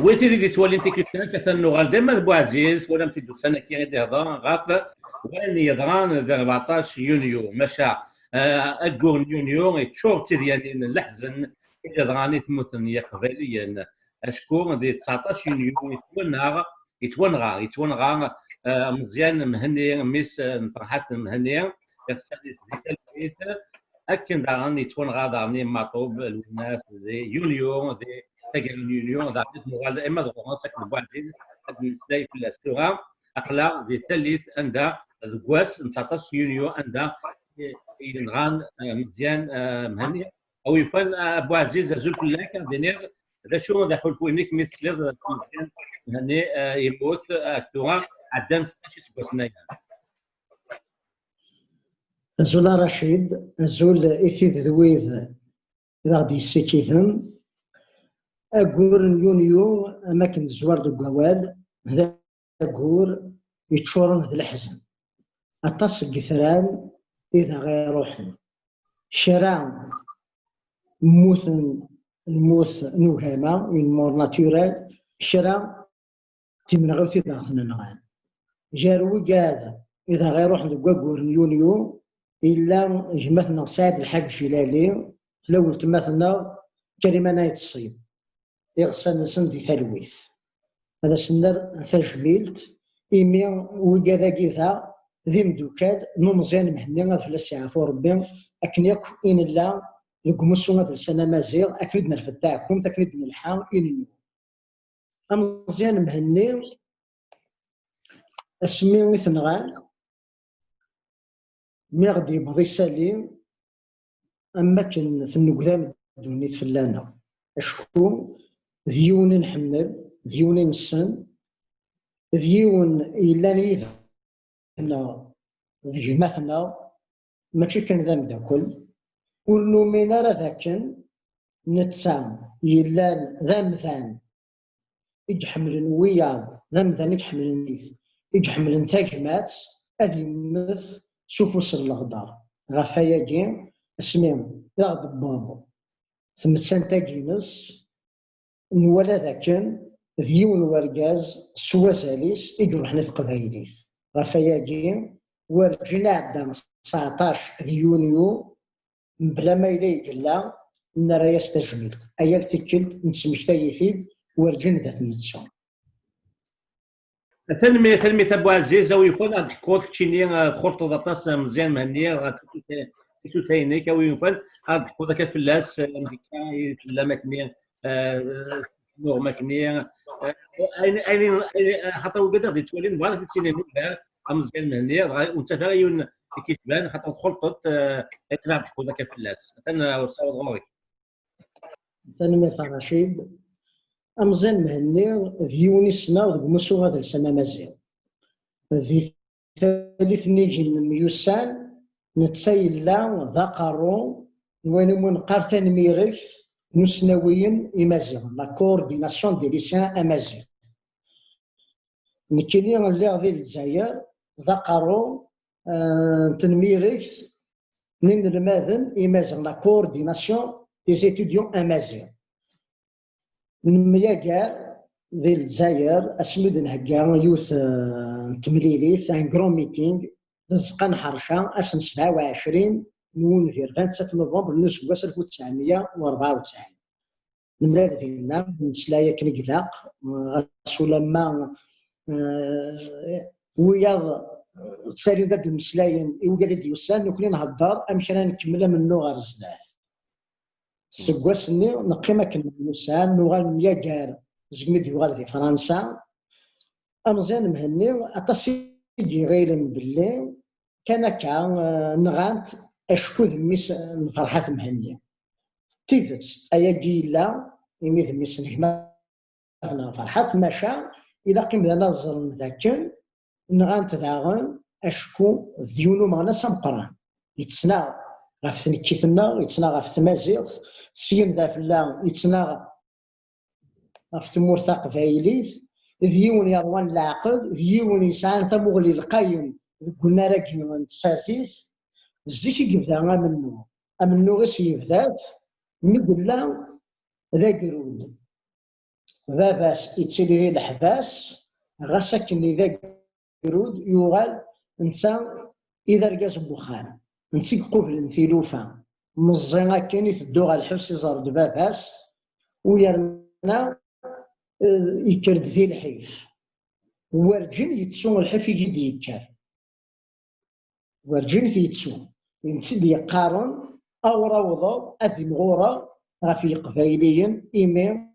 ويتي اللي تولي انت كيفاش كتنوغال ديما بوعزيز ولا متي دوسانا كي غادي يهضر غاف وين يضران 14 يونيو مشى اكور يونيو يتشورتي ديال الحزن اللي ضراني تموثن قبليا اشكون دي 19 يونيو يتونغى مزيان مهني ميس فرحات مهنيه يغسل البيت اكن داران يتونغى دارني مطوب الناس دي يونيو دي تاكل يونيو دارني مغال اما ضغط ساكن بوعزيز هاد المسلاي في الاستوغا اخلا دي ثالث عندها الكواس 19 يونيو عندها ينغان مزيان مهنيه او يفان بوعزيز زول فلاك دينير هذا شو ذا حلفو انك مثل مزيان مهني يموت التوغا عدان 16 سكوسنا زول رشيد زول إثيث ذويذ إذا غادي يسيكيثم أقول يونيو أماكن الزوار دو قوال هذا أقول يتشورن هذا الحزن أطاس القثران إذا غيروحن شرع الموت نوهامة من مور ناتورال شرع تمنغوتي داخل النغان جارو قاذا إذا غيروحن دو قوال يونيو إلا جمثنا سعد الحاج جلالي لو تمثلنا كلمة نايت الصيد يغسل نسن دي ثلويث هذا سنر تجميلت إيمي وكذا كذا ذي مدوكال نمزيان مهني غاد فلاس يعفو ربي أكن يكو إن الله يقمسو غاد السنة مازيغ أكردنا الفتاكم تكردنا الحام إن مزيان مهني اسمي ثنغان مي غادي يبغي سالي أما كن ثنو قدام دوني فلانا أشكو ذيون نحمل ذيون نسن ذيون إلا نيثنا ذجمثنا ماشي كان ذا مداكل كل من راه ذاكن نتسام إلا ذا مثان يجحمل وياض ذا مثان يجحمل نيث يجحمل ثاكمات أذي مث شوفوا سر الغدار غفاياكي اسمين ذا ضباض ثم سانتا جينس ولا ذاكن ذيون ورقاز سوا ساليس يقروح نثق قبايليث غفاياكي ورجينا عندنا 19 يونيو بلا ما يديك لا نرى يستجمل ايال ثكلت نسمك ثايثيد ورجين ذات نتسون ثلمي ابو عزيز او يكون عند حكوت تشيني خرطو داطاس مزيان مهنيه تيسو ثاينيك او يكون عند حكوت كفلاس امريكا فلا مكنيه نور مكنيه اين خاطر وقدر غادي تولي نبغى تسيني مزيان مهنيه وانت فاين كيتبان خاطر خلطت عند حكوت كفلاس انا وصاوب غوري ثاني مثلا رشيد أمزان مهني ذيوني سنا وذقمسو هذا السنة مازال ذي ثالث نيجي ميوسان نتسيلا ذاقرو وين من قارتين ميريث نسنويين إمازيغ لا كورديناسيون دي ليسيان أمازيغ نكيني اللي غادي الجزائر ذاقرو تنميريث من الماذن إمازيغ لا كورديناسيون دي زيتوديون أمازيغ نمياكار ذي الجزائر اسمد نهكا يوث تمليليث ان كرون ميتينغ رزقا حرشا اسن 27 نونفير 27 نوفمبر نسواس 1994 نمرار ديالنا نسلايا كنكذاق غاسولا ما وياض تسالي داد المسلاين وقاعد يوسان وكلي نهضر امشي نكملها منو غير الزداد سكواسني نقيمة كنوسان نوغال مياكار زكميد يوغال في فرنسا أمزيان مهني أطاسي غيرن باللي كان نغانت أشكو ذميس فرحات مهنية تيفت أيا جيلا يمي ذميس نجمة فرحات ماشا إلا قيم ذا نظر ذاكن نغانت داغن أشكو ذيونو مغنا سمقران يتسنى غاف تنكيثنا يتسنى غاف تمازيغ سين ذا فلا يتسنى غاف تمور قبايليت ذيون يروان العقل ذيون يسعان ثمغلي القايم قلنا راكي نتسافيت الزيت يبدا منو غير سيبدات مي قلنا ذا قرود باباس يتسالي ذي الحباس غاس أكن إذا قرود يوغال نتا إذا رقاز بوخان نسيق قبل نثيلوفا مزينا كان يتدو غا الحبس يزرد باباس ويرنا يكرد ذي الحيف ورجل يتسون الحيف يجي يكر ورجل يتسون ينتسد يقارن أو روضة أذي مغورة غافي قبايليين إيمان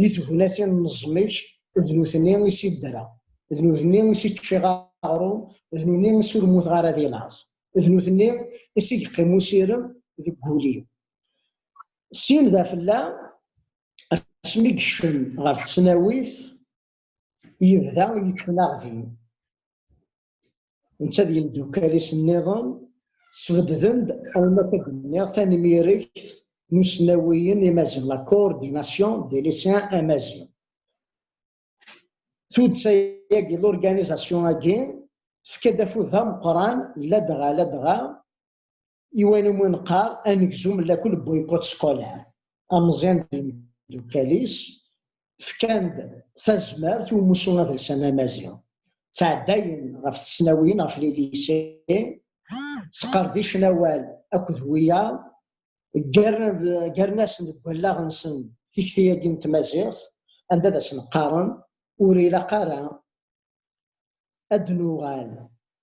ذي تهناثين نظميش ذنوثنين يسيدرا ذنوثنين يسيد شغارو ذنوثنين يسور موت غارة ذي العاص ذنوثنين يسيد قيمو سيرم ذي قولي سين ذا فلا اسميك الشم غار السناويث يبدا يتناغذي انت ذي ندوكاليس النظام سودذند او ما كدنيا ثاني ميريك نسناويين امازيغ لا كورديناسيون دي ليسيان امازيغ تود ساياكي لورغانيزاسيون اكي فكدا فوذها مقران لدغا يوانو من قار انكزوم لا كل بويكوت سكولار امزيان دوكاليس فكاند ثزمارت ومسونا ذي السنة مازيغ تعداين غف السناويين غف لي ليسي سقردي شنوال اكو ذويا قرناس نتبلاغ نسن تيكتيا كنت مازيغ عند هذا سنقارن وري لا قارا ادنو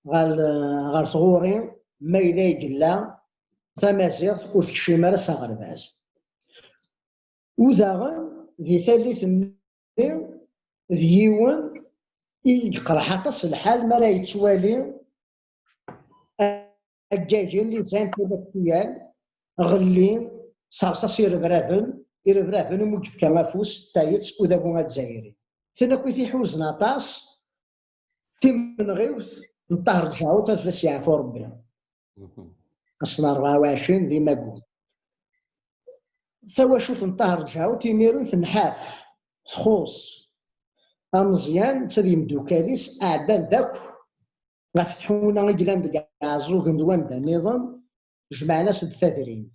غال ثغوري ما اذا يقلا ثمازيغ وثكشي مارس غرباز وذاغن ذي ثالث ذيون يقرا حقص الحال ما لا يتوالي الجاجين اللي زين تبكيان غلين صارصاص يربرافن وموقف كما فوس تايت وذاكو الجزائري ثنا كويثي حوزنا طاس تم من غيوث نطهر جاو تفلس يعفو ربنا اصلا 24 ذي ما قول ثوا شو تنطهر جاو تيميرو تنحاف تخوص امزيان تدي مدوكاليس اعدان داكو غفتحونا قلان دكا عزوك ندوان دا النظام جمعنا سد ثاثرين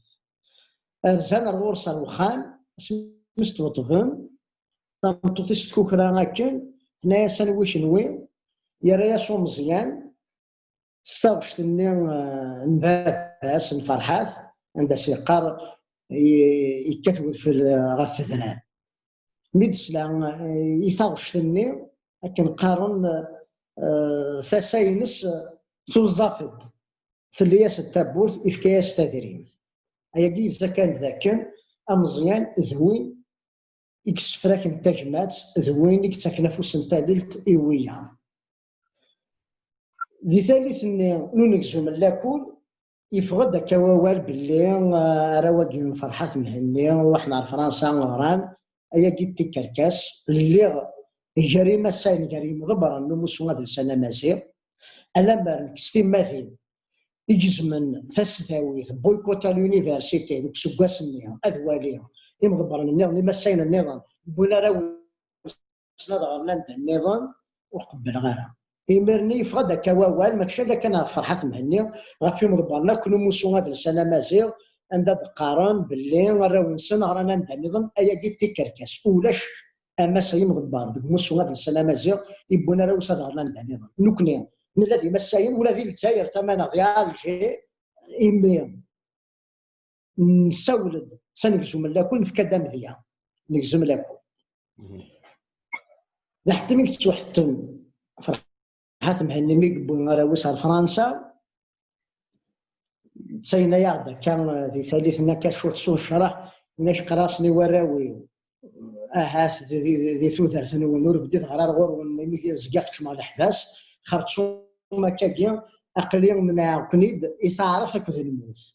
ارزان الغورصة الوخان مستوطفن تمطوطيس كوكرا هاكن هنايا سنويش نوي يرياسو مزيان ستاوش نباباس نفرحات عند سيقار يكتبوا في غف ذنان ميدسلا يثاوش ثني لكن قارن ثساينس توظفت في الياس التابوت إفكاس تدريم أياكي إذا كان ذاكن أمزيان ذوين إكسفراك انتاجمات ذوين إكتاكنافوس انتادلت إيويا ذي ثالث نونكزو من لاكول يفقد كواوال باللي رواقي فرحات مهني وحنا فرنسا غران أياكي تيكركاس اللي الجريمة ساين جريمة ضبرا نموسو هذا السنة مازيغ ألما كستيم ماثل يجزمن ثاثاويث بويكوتا اليونيفرسيتي دوك سكواس النظام أذواليها يمضبرا النظام لما ساين النظام بولا راو سنظر لانت النظام وقبل غيرها يمرني يفقد كواوال ماكش الا كان فرحات مهني غافي مضبرنا كل موسو هذا السنة مازيغ عندها قارن باللي راو نسن رانا ندير النظام أياكي تيكركاس ولاش اما سايم ضبار دوك موسو هذا السنه مازيغ يبونا راهو صدر لنا نظام نكني من الذي مساين ولا ذي الجزائر ثمانه ديال الجي امي نسولد سنكزو من لاكل في كدام ذيا نكزو من لاكل لحتى من تحتم فرحات مهني ميقبو راهو صار فرنسا سينا يعدا كان ذي ثالثنا كشوت سو شرح ناش قراسني وراوي هاس ذي ثوثر ثنو نور بديت غرار غور ونمي زقاقتش مع الاحداث خرجتو مكاكيا اقليم من كنيد يتعرف هكذا الموت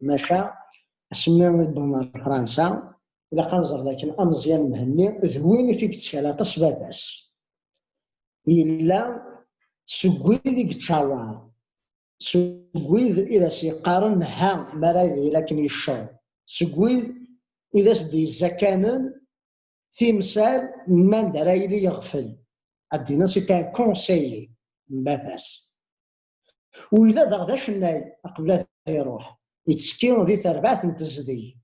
ماشا اسمي بون فرنسا الا قنزر ذاك الامزيان مهني ذويني فيك تشكالا تصباباس الا سكويد يتشاور سكويد اذا سيقارن ها مرايدي لكن يشور سكويد اذا سدي زكانن تمثال من درايلي يغفل الدينا سيتان كونسيي مباباس وإلا دغدا شناي قبل يروح يتسكين ذي تربعث نتزدي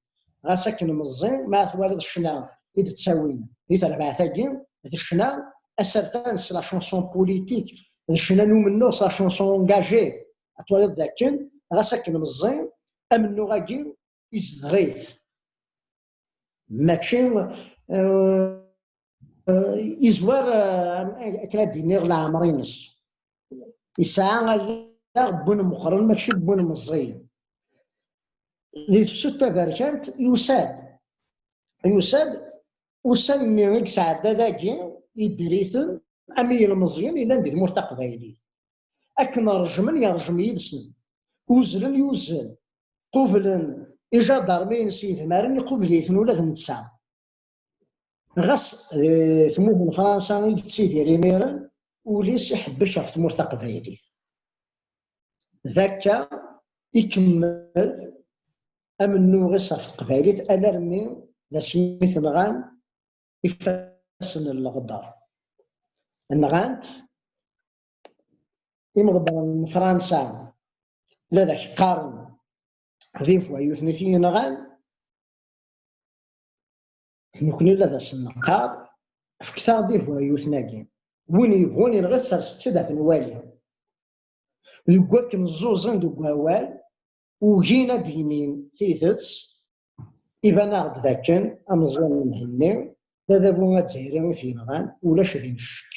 غاساكن مزين ما توالد الشنا إذا تساوينا إذا ربعتاكين شنا أسرتان لا شونسون بوليتيك شنا نومنو لا شونسون انجاجي أطوال ذاكن غاساكن مزين أمنو غاكين إزدغيث ماشي يزوار كنا دينير العمرينس يسعى بون مقرن ماشي بون مزين ذي ستة بركانت يساد وسن يسعد ذاكي يدريثن أمي المزيان إلا ندير مور تقبايلي أكن رجمن يرجم يدسن وزلن يوزل قبلن إجا دارمين سيد مارن قبليثن ولا ثمتسع غاس ثموه فرنسا يتسيدي ريميرن وليس يحبش في مور تقبايلي ذاك يكمل أمنو غير في قبايلي ألرمي لا سميث نغان يفسن الغدار النغانت يمغضب من فرنسا لذاك قارن ضيف ويثنيثين نغان نكون لذا النقار في كثار ضيف ويثناقين وين يبغون ينغسر ستة الوالي يقولك الزوزن دوك وال وجينا دينين ثيثتس إبان أغد ذاكن أمزون مهني هذا بوما تزهيرين في نغان ولا شدين الشك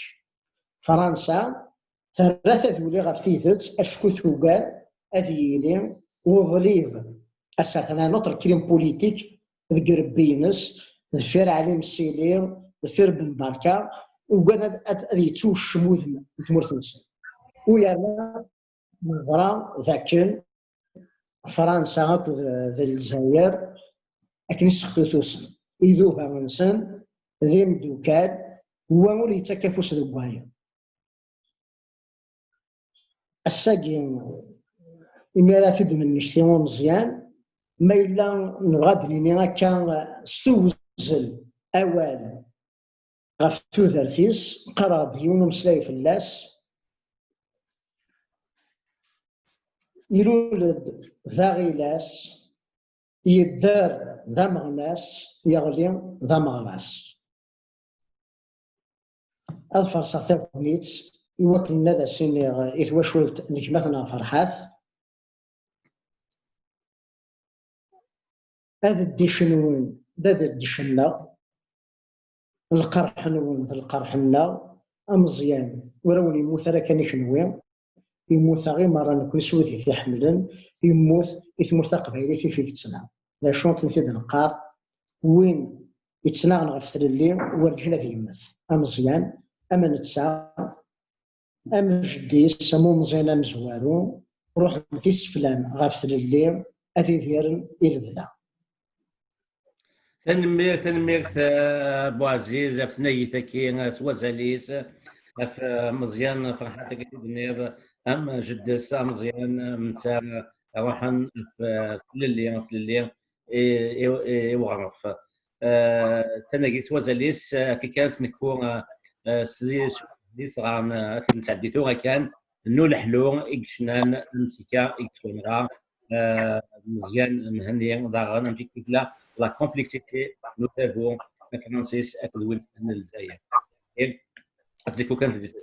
فرنسا ثلاثة دولي غير ثيثت أشكو ثوقات أذيلين وظليف أساثنا نطر كريم بوليتيك ذكر بينس ذفير علي مسيلين ذفير بن باركا وقال أذي توش شموذ تمرثنسن ويانا نظرا ذاكن فرنسا هاكو ذا الجزائر أكن يسخطوسن إذوها منسن ذي مدوكال هو مولي يتكافوس ذوبايا الساقين إمارة تدمن نشتيمو مزيان ما إلا نبغى دنيا كان ستوزل أوال غف توثرثيس قراضيون ومسلاي فلاس يرولد ذا غيلاس يدار ذا مغناس يغلي ذا مغراس أظفر صاحب نيتس يوكل ذا سيني إثواشولت نجمتنا فرحات هذا الديشنون ذا الديشنا القرحنون ذا القرحنا أمزيان وروني موثرة كان يشنوين يموت غير مرة نكون سودي في حملن يموت يثمر قبايلي في تسنع ذا شونك نفيد نقار وين يتسنع نغفث الليل ورجنا ذي يمث أمزيان أما نتسع أما جديس أمو مزيان أمزوارو روح في سفلان غفث الليل أذي ديرن إلبدا تنميرت بو عزيز في نيتك سوازاليس في مزيان فرحتك النير أم جدس مزيان متاع روحا في الليل وغرف تنقيت توازاليس كي كانت نكون سيس غان تنسعديتو كان نو الحلو إكشنان أمسيكا إكتونغا مزيان مهنيا ضاغن أمسيك كلا لا كومبلكسيتي نو تافون فرانسيس أكدوين من الجزائر أفديكو كان في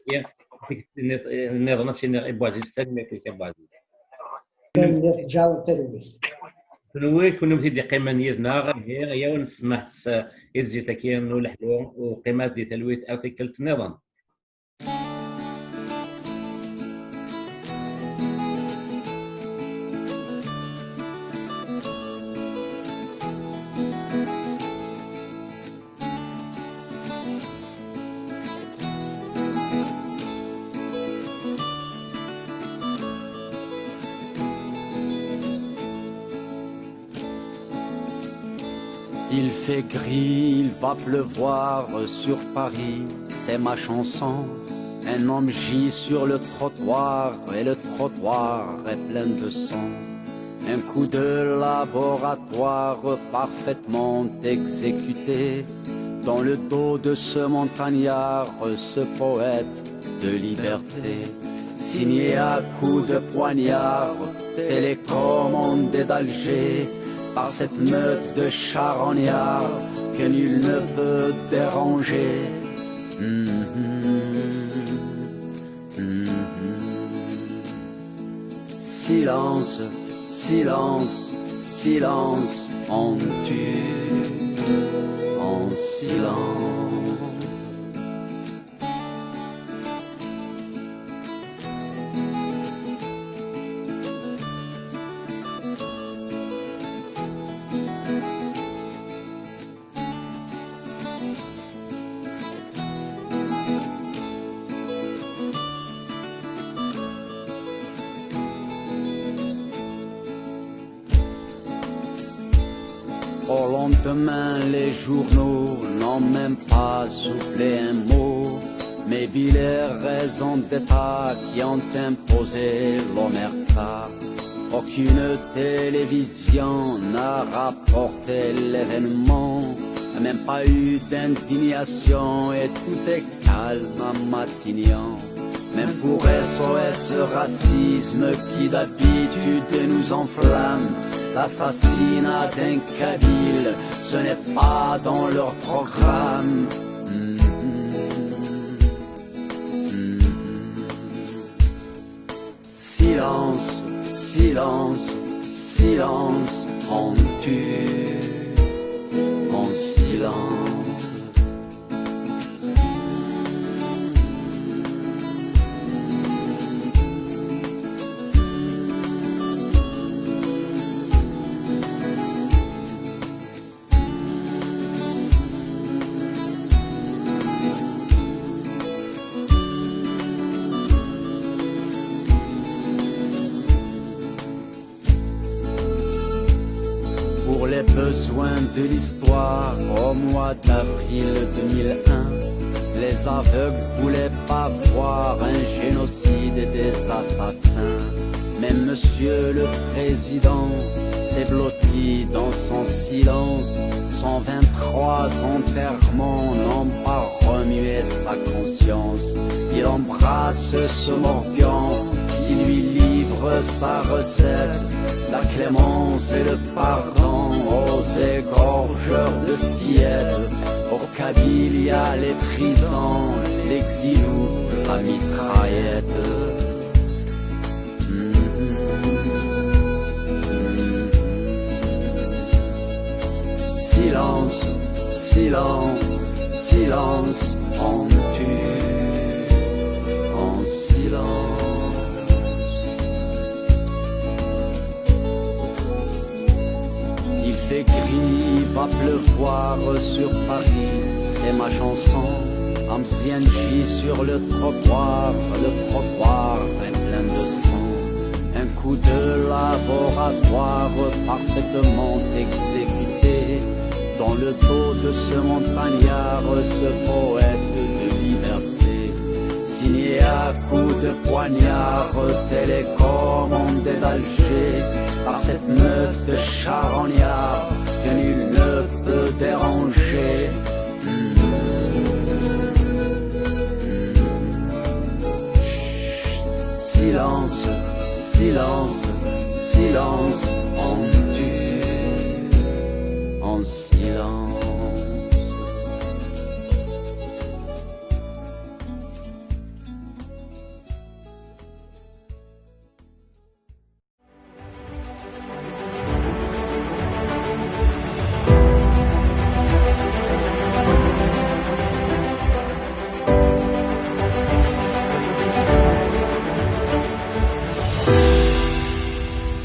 الجزائر النظام سيني بوازيز تنمي في كبازيز كان تجاوب تلويث تنوي كنا متي قيمة نيزنا غير يا ونسمح يزيد كاين نو الحلو وقيمات دي تلويث أرتيكل النظام Il fait gris, il va pleuvoir sur Paris, c'est ma chanson. Un homme gît sur le trottoir et le trottoir est plein de sang. Un coup de laboratoire parfaitement exécuté. Dans le dos de ce montagnard, ce poète de liberté. Signé à coups de poignard, télécommandé d'Alger. Par cette meute de charognards que nul ne peut déranger. Silence, silence, silence, on tue en silence. Au lendemain, les journaux n'ont même pas soufflé un mot, mais vu les raisons d'État qui ont imposé l'omerta. Aucune télévision n'a rapporté l'événement, même pas eu d'indignation et tout est calme à Matignon. Même pour SOS racisme qui d'habitude nous enflamme, l'assassinat d'un Kabyle, ce n'est pas dans leur programme. Silence, silence, silence, on tue en silence. Pour les besoins de l'histoire, au mois d'avril 2001, les aveugles voulaient pas voir un génocide et des assassins. Même Monsieur le Président s'est blotti dans son silence. 123 enterrements n'ont pas remué sa conscience. Il embrasse ce morpion qui lui livre sa recette, la clémence et le pardon aux égorgeurs de fillettes. Au Kabyle, il y a les prisons, l'exil ou la mitraillette. Silence, silence, silence, on tue en silence. Il fait gris, va pleuvoir sur Paris, c'est ma chanson. Amzienji sur le trottoir est plein de sang. Un coup de laboratoire parfaitement exécuté. Dans le dos de ce montagnard, ce poète de liberté, signé à coups de poignard, télécommandé d'Alger, par cette meute de charognards que nul ne peut déranger. Silence, silence, silence, on tue en silence.